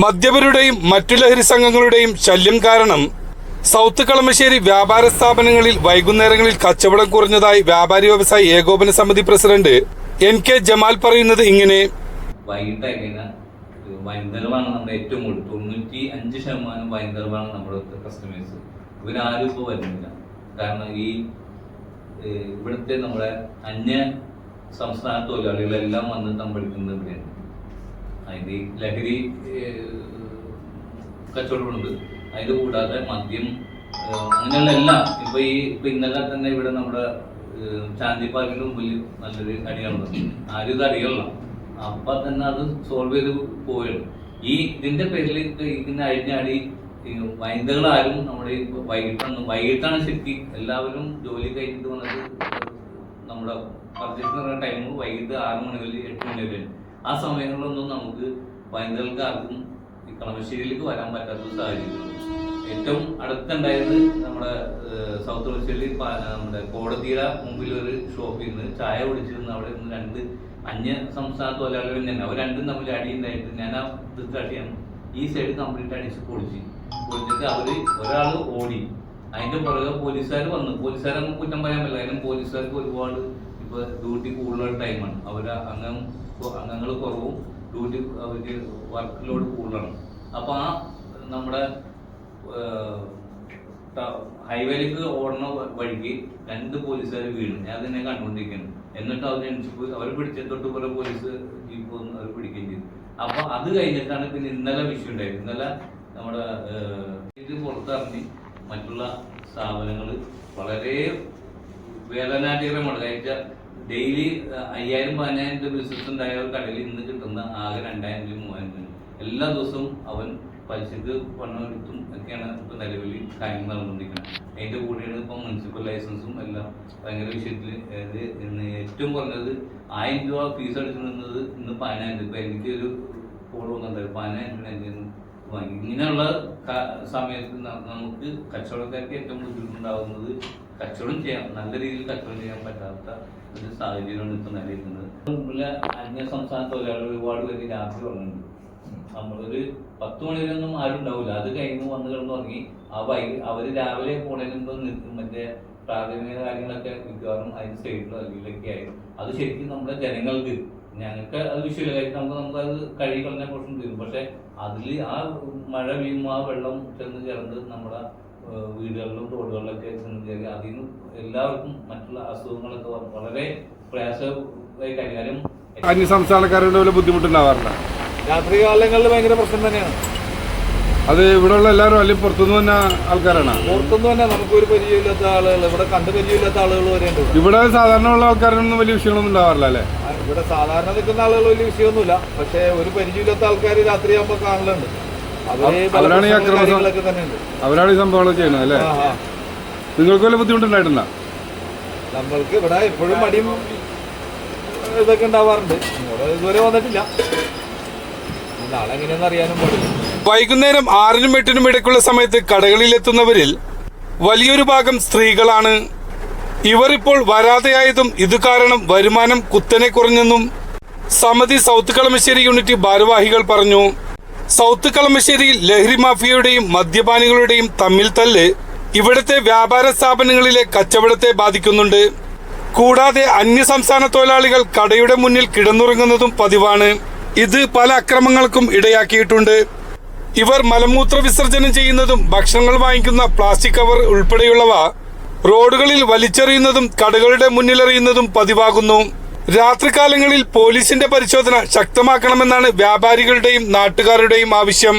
മദ്യപരുടെയും മറ്റു ലഹരി സംഘങ്ങളുടെയും ശല്യം കാരണം സൗത്ത് കളമശ്ശേരി വ്യാപാര സ്ഥാപനങ്ങളിൽ വൈകുന്നേരങ്ങളിൽ കച്ചവടം കുറഞ്ഞതായി വ്യാപാരി വ്യവസായി ഏകോപന സമിതി പ്രസിഡന്റ് NK ജമാൽ പറയുന്നത് ഇങ്ങനെ. വൈകുന്നേരമാണ് നമ്മുടെ ഏറ്റവും കൂടുതൽ 95% വൈകുന്നേരമാണ് നമ്മുടെ കസ്റ്റമേഴ്സ്. ഇവരാരും ഇപ്പോൾ വരുന്നില്ല. കാരണം ഈ ഇവിടുത്തെ നമ്മുടെ അന്യ സംസ്ഥാന തൊഴിലാളികളെല്ലാം വന്ന് തമ്പടിക്കുന്നത് ഇവിടെയാണ്. അതിന് ലഹരി കച്ചവടമുണ്ട്. അതിന് കൂടാതെ മദ്യം അങ്ങനെയുള്ള എല്ലാം ഇപ്പൊ ഇന്നലെ തന്നെ ഇവിടെ നമ്മുടെ ചാന്തി പാർക്കിന്റെ മുമ്പിൽ നല്ലൊരു അടിയാണ്. ആരും ഇത് അറിയല്ല. അപ്പൊ തന്നെ അത് സോൾവ് ചെയ്ത് പോവുകയാണ്. ഇതിന്റെ പേരിൽ ഇതിന്റെ അഴിഞ്ഞാടി വൈദ്യകളാരും നമ്മുടെ വൈകിട്ടാണ് ശരിക്കും എല്ലാവരും ജോലി കഴിഞ്ഞിട്ട് വന്നത്. നമ്മുടെ പർച്ചേസ് പറയുന്ന ടൈം വൈകിട്ട് 6 മണി മുതൽ 8 മണി വരെയാണ്. ആ സമയങ്ങളിലൊന്നും നമുക്ക് വൈദ്യകൾക്ക് ആർക്കും കളമശ്ശേരിയിലേക്ക് വരാൻ പറ്റാത്ത സാഹചര്യം. ഏറ്റവും അടുത്തുണ്ടായത് നമ്മുടെ സൗത്ത് കളമശ്ശേരി നമ്മുടെ കോടതിയുടെ മുമ്പിൽ ഒരു ഷോപ്പിൽ നിന്ന് ചായ കുടിച്ചിരുന്ന അവിടെ നിന്ന് 2 അന്യ സംസ്ഥാന തൊഴിലാളികൾ തന്നെ അവർ രണ്ടും തമ്മിൽ അടിയുണ്ടായിട്ട് ഞാൻ ആ ദൃഷ്ടിയാണ് ഈ സൈഡ് കംപ്ലീറ്റ് അടിച്ച് പൊളിച്ചിട്ട് ഒരാൾ ഓടി. അതിന്റെ പുറകെ പോലീസുകാർ വന്നു. പോലീസുകാരൊന്നും കുറ്റം പറയാൻ പറ്റില്ല. കാരണം പോലീസുകാർക്ക് ഒരുപാട് ഇപ്പൊ ഡ്യൂട്ടി കൂടുതലുള്ള ടൈമാണ്. അംഗങ്ങൾ കുറവും ഡ്യൂട്ടി അവർക്ക് വർക്ക് ലോഡ് കൂടുതലാണ്. അപ്പൊ ആ നമ്മുടെ ഹൈവേയിലേക്ക് ഓടുന്ന വഴിക്ക് 2 പോലീസുകാർ വീണു. ഞാൻ അതിനെ കണ്ടുകൊണ്ടിരിക്കുന്നു. എന്നിട്ട് അവർ പിടിച്ചിട്ട് കുറെ പോലീസ് ജീപ്പ് അവർ പിടിക്കുകയും ചെയ്തു. അപ്പൊ അത് കഴിഞ്ഞിട്ടാണ് പിന്നെ ഇന്നലെ വിഷയം ഉണ്ടായത്. ഇന്നലെ നമ്മുടെ ഇത് പുറത്തിറങ്ങി മറ്റുള്ള സ്ഥാപനങ്ങൾ വളരെ വേദനാജകരമാണ്. കഴിച്ചാൽ ഡെയിലി 5000-10,000 ബിസിനസ് ഉണ്ടായ ഒരു കടയിൽ ഇന്ന് കിട്ടുന്ന ആകെ 2000-3000. എല്ലാ ദിവസവും അവൻ പലിശക്ക് പണം എടുത്തും ഒക്കെയാണ് ഇപ്പൊ നിലവിൽ കാര്യങ്ങൾ നടന്നുകൊണ്ടിരിക്കുന്നത്. അതിന്റെ കൂടെയാണ് ഇപ്പൊ മുനിസിപ്പൽ ലൈസൻസും എല്ലാം ഭയങ്കര വിഷയത്തിൽ. ഏറ്റവും കുറഞ്ഞത് 1000 രൂപ ഫീസ് അടിച്ചിരുന്നത് ഇന്ന് 10,000. ഇപ്പൊ എനിക്ക് ഒരു കോൾ വന്നിട്ടുണ്ടായിരുന്നു 10,000 വാങ്ങി. ഇങ്ങനെയുള്ള സമയത്ത് നമുക്ക് കച്ചവടക്കാർക്ക് ഏറ്റവും ബുദ്ധിമുട്ടുണ്ടാവുന്നത് കച്ചവടം ചെയ്യാൻ നല്ല രീതിയിൽ കച്ചവടം ചെയ്യാൻ പറ്റാത്ത ഒരു സാഹചര്യമാണ് ഇപ്പൊ നിലനിൽക്കുന്നത്. മുമ്പിലെ അന്യ സംസ്ഥാന തൊഴിലാളികൾ ഒരുപാട് പേര് രാത്രി വന്നിട്ടുണ്ട്. നമ്മളൊരു 10 മണി വരെയൊന്നും ആരും ഉണ്ടാവില്ല. അത് കഴിഞ്ഞ് വന്ന് കിടന്ന് തുടങ്ങി അവര് രാവിലെ പോണതിന് മുമ്പ് നിൽക്കും. മറ്റേ പ്രാഥമിക കാര്യങ്ങളൊക്കെ മിക്കവാറും അതിന് സൈഡിലോ അല്ലെങ്കിലൊക്കെ ആയി. അത് ശരിക്കും നമ്മുടെ ജനങ്ങൾക്ക് ഞങ്ങൾക്ക് അത് വിഷയമില്ല. കാര്യം നമുക്കത് കഴുകി കളഞ്ഞ പ്രശ്നം തീരും. പക്ഷെ അതിൽ ആ മഴ വീഴുമ്പോൾ ആ വെള്ളം ചെന്ന് ചേർന്ന് നമ്മുടെ വീടുകളിലും റോഡുകളിലൊക്കെ ചെന്ന് കയറി അതിൽ നിന്ന് എല്ലാവർക്കും മറ്റുള്ള അസുഖങ്ങളൊക്കെ വളരെ പ്രയാസമായി കാര്യം. അന്യ സംസ്ഥാനക്കാരുടെ പോലെ ബുദ്ധിമുട്ടുണ്ടാവാറില്ല. രാത്രി കാലങ്ങളിൽ ഭയങ്കര പ്രശ്നം തന്നെയാണ്. അത് ഇവിടെയുള്ള എല്ലാവരും അല്ലെങ്കിൽ പുറത്തുനിന്ന് തന്നെ ആൾക്കാരാണ്. പുറത്തുനിന്ന് തന്നെ നമുക്കൊരു പരിചയമില്ലാത്ത ആളുകൾ, ഇവിടെ കണ്ട് പരിചയമില്ലാത്ത ആളുകൾ വരെയുണ്ട്. ഇവിടെ സാധാരണ ഉള്ള ആൾക്കാരൊന്നും വലിയ വിഷയങ്ങളൊന്നും ഉണ്ടാവാറില്ല അല്ലേ? ഇവിടെ സാധാരണ നിൽക്കുന്ന ആളുകൾ വലിയ വിഷയമൊന്നുമില്ല. പക്ഷെ ഒരു പരിചയമില്ലാത്ത ആൾക്കാർ രാത്രിയാകുമ്പോൾ കാണലുണ്ട്. അവരാണ് ഈ അക്രമങ്ങളൊക്കെ തന്നെയുണ്ട്. അവരാണ് ഈ സംഭവങ്ങളൊക്കെ ചെയ്യുന്നത് അല്ലേ? നിങ്ങൾക്ക് വല്ല ബുദ്ധിമുട്ടുണ്ടായിട്ടുണ്ടോ? നമ്മൾക്ക് ഇവിടെ എപ്പോഴും മടിയും ഇതൊക്കെ ഉണ്ടാവാറുണ്ട്. ഇതുവരെ വന്നിട്ടില്ല. നാളെ എങ്ങനെയാണെന്ന് അറിയാനും പാടില്ല. വൈകുന്നേരം 6-നും 8-നും ഇടയ്ക്കുള്ള സമയത്ത് കടകളിലെത്തുന്നവരിൽ വലിയൊരു ഭാഗം സ്ത്രീകളാണ്. ഇവർ ഇപ്പോൾ വരാതെയായതും ഇത് കാരണം വരുമാനം കുത്തനെ കുറഞ്ഞെന്നും സമിതി സൗത്ത് കളമശ്ശേരി യൂണിറ്റ് ഭാരവാഹികൾ പറഞ്ഞു. സൗത്ത് കളമശ്ശേരിയിൽ ലഹരി മാഫിയയുടെയും മദ്യപാനികളുടെയും തമ്മിൽ തല്ല് ഇവിടുത്തെ വ്യാപാര സ്ഥാപനങ്ങളിലെ കച്ചവടത്തെ ബാധിക്കുന്നുണ്ട്. കൂടാതെ അന്യസംസ്ഥാന തൊഴിലാളികൾ കടയുടെ മുന്നിൽ കിടന്നുറങ്ങുന്നതും പതിവാണ്. ഇത് പല അക്രമങ്ങൾക്കും ഇടയാക്കിയിട്ടുണ്ട്. ഇവർ മലമൂത്ര വിസർജനം ചെയ്യുന്നതും ഭക്ഷണങ്ങൾ വാങ്ങിക്കുന്ന പ്ലാസ്റ്റിക് കവർ ഉൾപ്പെടെയുള്ളവ റോഡുകളിൽ വലിച്ചെറിയുന്നതും കടകളുടെ മുന്നിലെറിയുന്നതും പതിവാകുന്നു. രാത്രികാലങ്ങളിൽ പോലീസിന്റെ പരിശോധന ശക്തമാക്കണമെന്നാണ് വ്യാപാരികളുടെയും നാട്ടുകാരുടെയും ആവശ്യം.